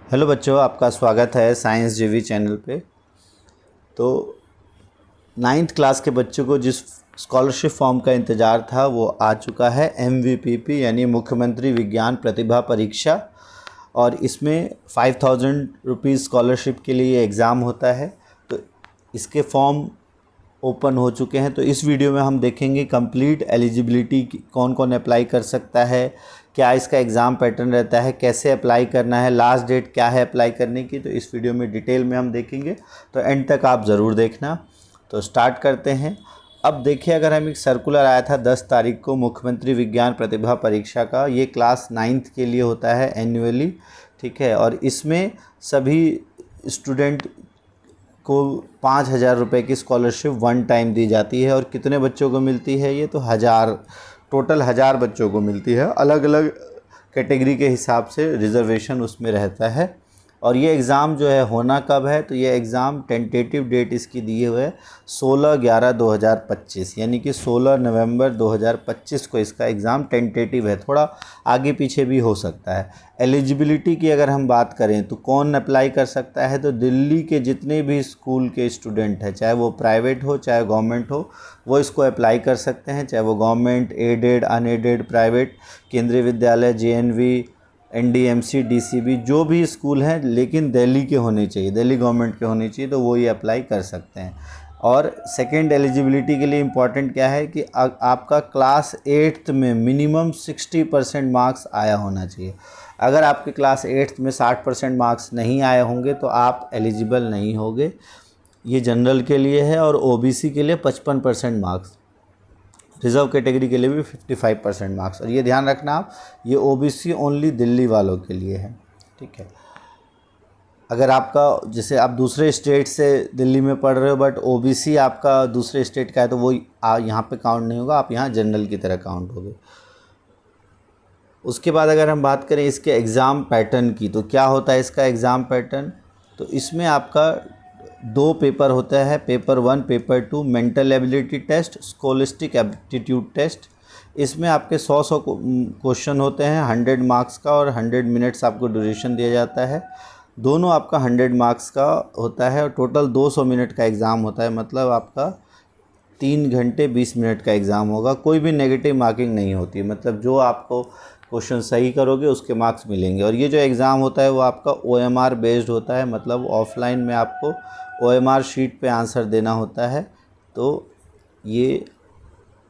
Hello बच्चों, आपका स्वागत है साइंस जीवी चैनल पे। तो नाइन्थ क्लास के बच्चों को जिस स्कॉलरशिप फॉर्म का इंतज़ार था वो आ चुका है, MVPP यानी मुख्यमंत्री विज्ञान प्रतिभा परीक्षा। और इसमें 5000 रुपीज़ स्कॉलरशिप के लिए एग्ज़ाम होता है। तो इसके फॉर्म ओपन हो चुके हैं। तो इस वीडियो में हम देखेंगे कंप्लीट एलिजिबिलिटी, कौन कौन अप्लाई कर सकता है, क्या इसका एग्ज़ाम पैटर्न रहता है, कैसे अप्लाई करना है, लास्ट डेट क्या है अप्लाई करने की। तो इस वीडियो में डिटेल में हम देखेंगे, तो एंड तक आप ज़रूर देखना। तो स्टार्ट करते हैं। अब देखिए, अगर हम एक सर्कुलर आया था 10 तारीख को मुख्यमंत्री विज्ञान प्रतिभा परीक्षा का, ये क्लास 9th के लिए होता है एनुअली, ठीक है। और इसमें सभी स्टूडेंट को 5000 रुपये की स्कॉलरशिप वन टाइम दी जाती है। और कितने बच्चों को मिलती है ये? तो 1000, टोटल 1000 बच्चों को मिलती है। अलग अलग कैटेगरी के हिसाब से रिज़र्वेशन उसमें रहता है। और ये एग्ज़ाम जो है होना कब है? तो ये एग्ज़ाम टेंटेटिव डेट इसकी दी हुई है 16/11/2025, यानी कि 16 नवंबर 2025 को इसका एग्ज़ाम टेंटेटिव है। थोड़ा आगे पीछे भी हो सकता है। एलिजिबिलिटी की अगर हम बात करें तो कौन अप्लाई कर सकता है? तो दिल्ली के जितने भी स्कूल के स्टूडेंट हैं, चाहे वो प्राइवेट हो चाहे गवर्नमेंट हो, वो इसको अप्लाई कर सकते हैं। चाहे वो गवर्नमेंट, एडेड, अनएडेड, प्राइवेट, केंद्रीय विद्यालय, JNV, NDMC, DCB, जो भी स्कूल हैं, लेकिन दिल्ली के होने चाहिए, दिल्ली गवर्नमेंट के होने चाहिए, तो वो ये अप्लाई कर सकते हैं। और सेकेंड एलिजिबिलिटी के लिए इम्पॉर्टेंट क्या है कि आपका क्लास 8th में मिनिमम 60% मार्क्स आया होना चाहिए। अगर आपके क्लास 8th में 60% मार्क्स नहीं आए होंगे तो आप एलिजिबल नहीं होंगे। ये जनरल के लिए है। और OBC के लिए 55% मार्क्स, रिज़र्व कैटेगरी के लिए भी 55% मार्क्स। और ये ध्यान रखना आप, ये OBC ओनली दिल्ली वालों के लिए है, ठीक है। अगर आपका, जैसे आप दूसरे स्टेट से दिल्ली में पढ़ रहे हो बट OBC आपका दूसरे स्टेट का है, तो वो यहाँ पे काउंट नहीं होगा, आप यहाँ जनरल की तरह काउंट होगे। उसके बाद अगर हम बात करें इसके एग्ज़ाम पैटर्न की, तो क्या होता है इसका एग्ज़ाम पैटर्न? तो इसमें आपका 2 पेपर होता है, paper 1, paper 2, mental ability test, scholastic aptitude test. इसमें आपके 100 क्वेश्चन होते हैं 100 मार्क्स का, और 100 मिनट्स आपको ड्यूरेशन दिया जाता है। दोनों आपका 100 मार्क्स का होता है, और टोटल 200 मिनट का एग्ज़ाम होता है। मतलब आपका 3 घंटे 20 मिनट का एग्ज़ाम होगा। कोई भी नेगेटिव मार्किंग नहीं होती, मतलब जो आपको क्वेश्चन सही करोगे उसके मार्क्स मिलेंगे। और ये जो एग्ज़ाम होता है वो आपका OMR बेस्ड होता है, मतलब ऑफलाइन में आपको OMR शीट पे आंसर देना होता है। तो ये,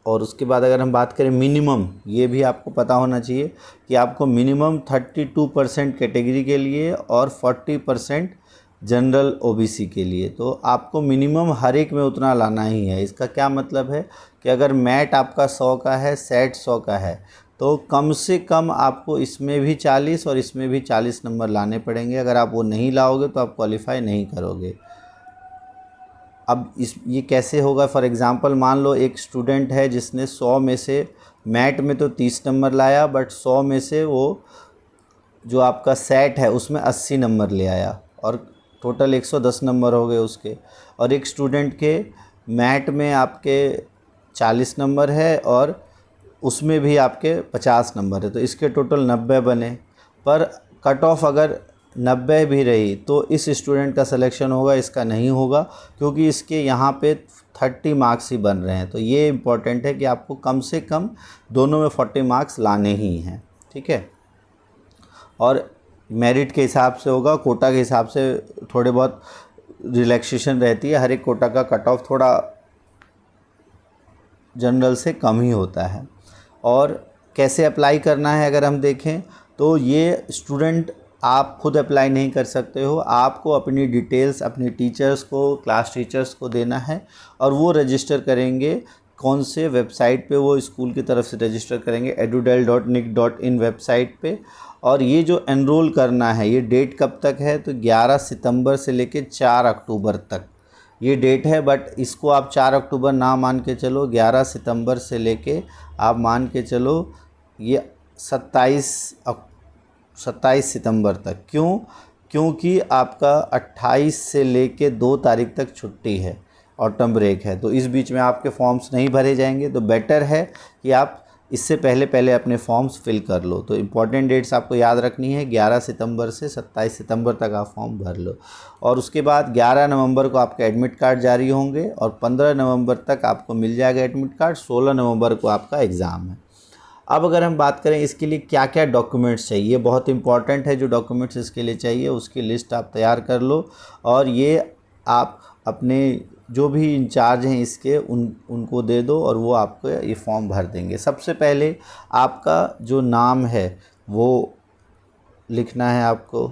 और उसके बाद अगर हम बात करें मिनिमम, ये भी आपको पता होना चाहिए कि आपको मिनिमम 32% कैटेगरी के लिए और 40% जनरल OBC के लिए, तो आपको मिनिमम हर एक में उतना लाना ही है। इसका क्या मतलब है कि अगर मैट आपका 100 का है, सेट 100 का है, तो कम से कम आपको इसमें भी 40 और इसमें भी 40 नंबर लाने पड़ेंगे। अगर आप वो नहीं लाओगे तो आप क्वालिफाई नहीं करोगे। अब ये कैसे होगा? फॉर एग्ज़ाम्पल मान लो एक स्टूडेंट है जिसने 100 में से, मैट में तो 30 नंबर लाया, बट 100 में से वो जो आपका सेट है उसमें 80 नंबर ले आया, और टोटल 110 नंबर हो गए उसके। और एक स्टूडेंट के मैट में आपके 40 नंबर है और उसमें भी आपके 50 नंबर है, तो इसके टोटल 90 बने। पर कट ऑफ अगर 90 भी रही तो इस स्टूडेंट का सिलेक्शन होगा, इसका नहीं होगा, क्योंकि इसके यहाँ पे 30 मार्क्स ही बन रहे हैं। तो ये इम्पॉर्टेंट है कि आपको कम से कम दोनों में 40 मार्क्स लाने ही हैं, ठीक है। और मेरिट के हिसाब से होगा, कोटा के हिसाब से थोड़े बहुत रिलैक्सेशन रहती है। हर एक कोटा का कट ऑफ थोड़ा जनरल से कम ही होता है। और कैसे अप्लाई करना है अगर हम देखें, तो ये स्टूडेंट आप खुद अप्लाई नहीं कर सकते हो। आपको अपनी डिटेल्स अपने टीचर्स को, क्लास टीचर्स को देना है, और वो रजिस्टर करेंगे। कौन से वेबसाइट पे? वो स्कूल की तरफ से रजिस्टर करेंगे, edudel.nic.in वेबसाइट पे। और ये जो एनरोल करना है, ये डेट कब तक है? तो 11 सितंबर से लेके 4 अक्टूबर तक ये डेट है। बट इसको आप 4 अक्टूबर ना मान के चलो, 11 सितंबर से लेके आप मान के चलो ये 27 सितंबर तक। क्यों? क्योंकि आपका 28 से लेके 2 तारीख तक छुट्टी है, ऑटम ब्रेक है, तो इस बीच में आपके फॉर्म्स नहीं भरे जाएंगे। तो बेटर है कि आप इससे पहले पहले अपने फॉर्म्स फिल कर लो। तो इम्पॉर्टेंट डेट्स आपको याद रखनी है, 11 सितंबर से 27 सितंबर तक आप फॉर्म भर लो। और उसके बाद 11 नवंबर को आपके एडमिट कार्ड जारी होंगे और 15 नवंबर तक आपको मिल जाएगा एडमिट कार्ड। 16 नवंबर को आपका एग्ज़ाम है। अब अगर हम बात करें इसके लिए क्या क्या डॉक्यूमेंट्स चाहिए, बहुत इंपॉर्टेंट है जो डॉक्यूमेंट्स इसके लिए चाहिए उसकी लिस्ट आप तैयार कर लो और ये आप अपने जो भी इंचार्ज हैं इसके उनको दे दो और वो आपको ये फॉर्म भर देंगे। सबसे पहले आपका जो नाम है वो लिखना है आपको।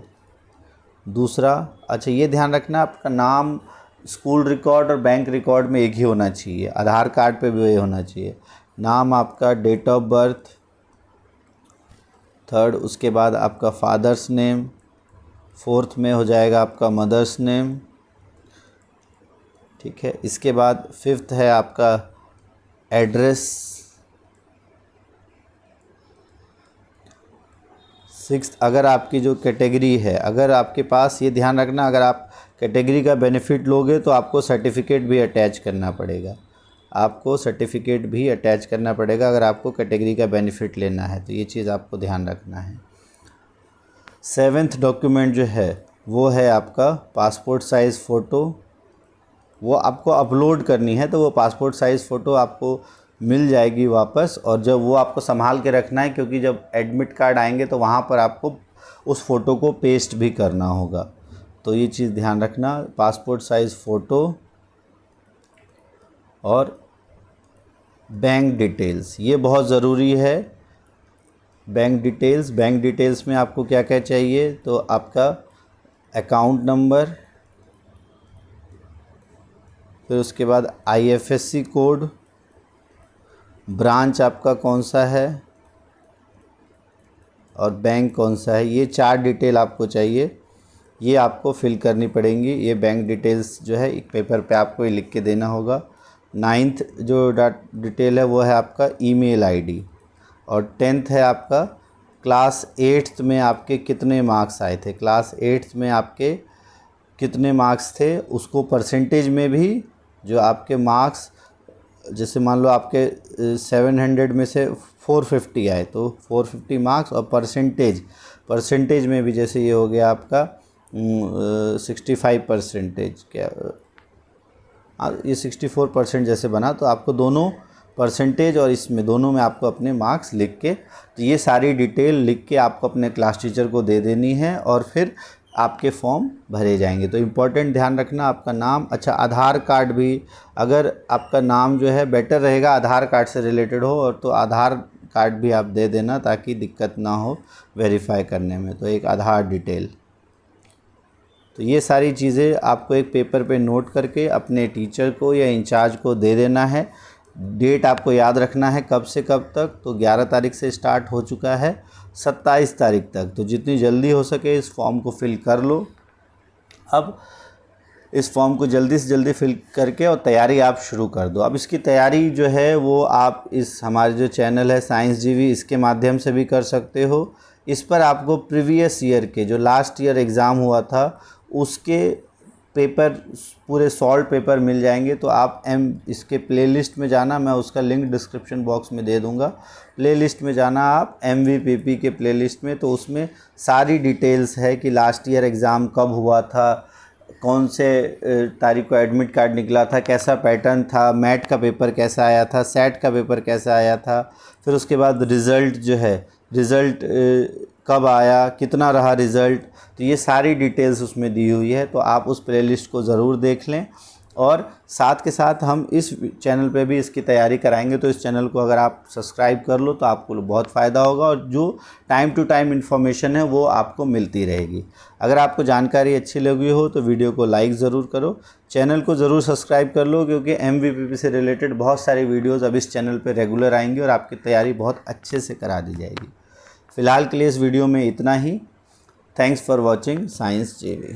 दूसरा, अच्छा ये ध्यान रखना आपका नाम स्कूल रिकॉर्ड और बैंक रिकॉर्ड में एक ही होना चाहिए, आधार कार्ड पे भी वही होना चाहिए। नाम आपका, डेट ऑफ बर्थ, थर्ड उसके बाद आपका फादर्स नेम, फोर्थ में हो जाएगा आपका मदर्स नेम, ठीक है। इसके बाद फिफ्थ है आपका एड्रेस, सिक्स्थ अगर आपकी जो कैटेगरी है, अगर आपके पास, ये ध्यान रखना अगर आप कैटेगरी का बेनिफिट लोगे तो आपको सर्टिफिकेट भी अटैच करना पड़ेगा, आपको सर्टिफिकेट भी अटैच करना पड़ेगा अगर आपको कैटेगरी का बेनिफिट लेना है, तो ये चीज़ आपको ध्यान रखना है। सेवेंथ डॉक्यूमेंट जो है वो है आपका पासपोर्ट साइज़ फ़ोटो, वो आपको अपलोड करनी है, तो वो पासपोर्ट साइज़ फ़ोटो आपको मिल जाएगी वापस, और जब वो आपको संभाल के रखना है क्योंकि जब एडमिट कार्ड आएंगे तो वहाँ पर आपको उस फ़ोटो को पेस्ट भी करना होगा, तो ये चीज़ ध्यान रखना। पासपोर्ट साइज़ फ़ोटो और बैंक डिटेल्स, ये बहुत ज़रूरी है। बैंक डिटेल्स में आपको क्या क्या चाहिए, तो आपका अकाउंट नंबर, फिर उसके बाद IFSC कोड, ब्रांच आपका कौन सा है और बैंक कौन सा है, ये 4 डिटेल आपको चाहिए, ये आपको फिल करनी पड़ेंगी। ये बैंक डिटेल्स जो है एक पेपर पे आपको ये लिख के देना होगा। 9th जो डिटेल है वो है आपका ईमेल ID, और 10th है आपका क्लास 8th में आपके कितने मार्क्स आए थे, क्लास 8th में आपके कितने मार्क्स थे उसको परसेंटेज में भी, जो आपके मार्क्स जैसे मान लो आपके 700 में से 450 आए तो 450 मार्क्स, और परसेंटेज में भी जैसे ये हो गया आपका 65%, क्या ये 64% जैसे बना, तो आपको दोनों परसेंटेज और इसमें दोनों में आपको अपने मार्क्स लिख के, तो ये सारी डिटेल लिख के आपको अपने क्लास टीचर को दे देनी है और फिर आपके फॉर्म भरे जाएंगे। तो इम्पोर्टेंट ध्यान रखना आपका नाम, अच्छा आधार कार्ड भी, अगर आपका नाम जो है बेटर रहेगा आधार कार्ड से रिलेटेड हो, और तो आधार कार्ड भी आप दे देना ताकि दिक्कत ना हो वेरीफाई करने में, तो एक आधार डिटेल। तो ये सारी चीज़ें आपको एक पेपर पे नोट करके अपने टीचर को या इंचार्ज को दे देना है। डेट आपको याद रखना है कब से कब तक, तो 11 तारीख से स्टार्ट हो चुका है 27 तारीख तक, तो जितनी जल्दी हो सके इस फॉर्म को फिल कर लो। अब इस फॉर्म को जल्दी से जल्दी फिल करके और तैयारी आप शुरू कर दो। अब इसकी तैयारी जो है वो आप इस हमारे जो चैनल है साइंस जीवी, इसके माध्यम से भी कर सकते हो। इस पर आपको प्रीवियस ईयर के जो लास्ट ईयर एग्ज़ाम हुआ था उसके पेपर, पूरे सॉल्व पेपर मिल जाएंगे, तो आप इसके प्लेलिस्ट में जाना, मैं उसका लिंक डिस्क्रिप्शन बॉक्स में दे दूंगा। प्लेलिस्ट में जाना आप MVPP के प्लेलिस्ट में, तो उसमें सारी डिटेल्स है कि लास्ट ईयर एग्ज़ाम कब हुआ था, कौन से तारीख को एडमिट कार्ड निकला था, कैसा पैटर्न था, मैट का पेपर कैसा आया था, सेट का पेपर कैसा आया था, फिर उसके बाद रिज़ल्ट जो है, रिज़ल्ट कब आया, कितना रहा रिज़ल्ट, तो ये सारी डिटेल्स उसमें दी हुई है। तो आप उस प्लेलिस्ट को ज़रूर देख लें, और साथ के साथ हम इस चैनल पे भी इसकी तैयारी कराएंगे, तो इस चैनल को अगर आप सब्सक्राइब कर लो तो आपको बहुत फ़ायदा होगा, और जो टाइम टू टाइम इन्फॉर्मेशन है वो आपको मिलती रहेगी। अगर आपको जानकारी अच्छी लगी हो तो वीडियो को लाइक ज़रूर करो, चैनल को ज़रूर सब्सक्राइब कर लो, क्योंकि MVPP से रिलेटेड बहुत सारी वीडियोज़ अब इस चैनल पर रेगुलर आएंगी और आपकी तैयारी बहुत अच्छे से करा दी जाएगी। फ़िलहाल के लिए इस वीडियो में इतना ही। थैंक्स फॉर वॉचिंग साइंस जीवी।